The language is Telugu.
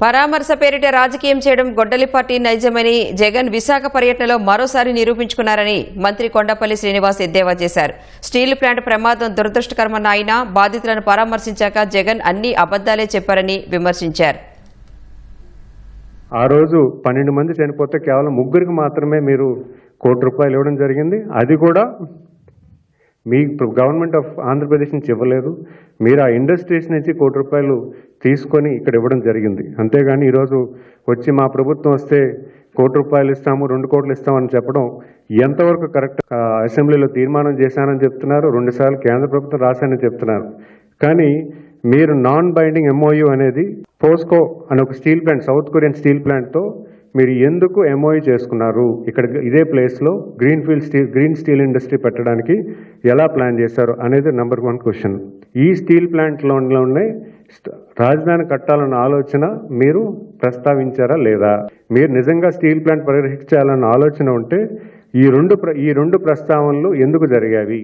పరామర్శ పేరిట రాజకీయం చేయడం గొడ్డలిపాటి నైజమని జగన్ విశాఖ పర్యటనలో మరోసారి నిరూపించుకున్నారని మంత్రి కొండపల్లి శ్రీనివాస్ ఎద్దేవా చేశారు. స్టీల్ ప్లాంట్ ప్రమాదం దురదృష్టకరమన్న ఆయన బాధితులను పరామర్శించాక జగన్ అన్ని అబద్దాలే చెప్పారని విమర్శించారు. ఆ రోజు 12 మంది చనిపోతే కేవలం 3కి మాత్రమే మీరు ₹1 కోటి ఇవ్వడం జరిగింది. అది కూడా మీ గవర్నమెంట్ ఆఫ్ ఆంధ్రప్రదేశ్ నుంచి ఇవ్వలేదు. మీరు ఆ ఇండస్ట్రీస్ నుంచి ₹1 కోటి తీసుకొని ఇక్కడ ఇవ్వడం జరిగింది. అంతేగాని ఈరోజు వచ్చి మా ప్రభుత్వం వస్తే ₹1 కోటి ఇస్తాము, 2 కోట్లు ఇస్తామని చెప్పడం ఎంతవరకు కరెక్ట్? అసెంబ్లీలో తీర్మానం చేశానని చెప్తున్నారు, 2 సార్లు కేంద్ర ప్రభుత్వం రాశానని చెప్తున్నారు. కానీ మీరు నాన్ బైండింగ్ MOU అనేది పోస్కో అనే ఒక steel plant, South Korean steel ప్లాంట్తో మీరు ఎందుకు MOU చేసుకున్నారు? ఇక్కడ ఇదే ప్లేస్లో గ్రీన్ స్టీల్ ఇండస్ట్రీ పెట్టడానికి ఎలా ప్లాన్ చేశారు అనేది నెంబర్ 1 క్వశ్చన్. ఈ స్టీల్ ప్లాంట్లోనే రాజధాని కట్టాలన్న ఆలోచన మీరు ప్రస్తావించారా లేదా? మీరు నిజంగా స్టీల్ ప్లాంట్ పరిరక్షించాలన్న ఆలోచన ఉంటే ఈ రెండు ప్రస్తావనలు ఎందుకు జరిగాయి?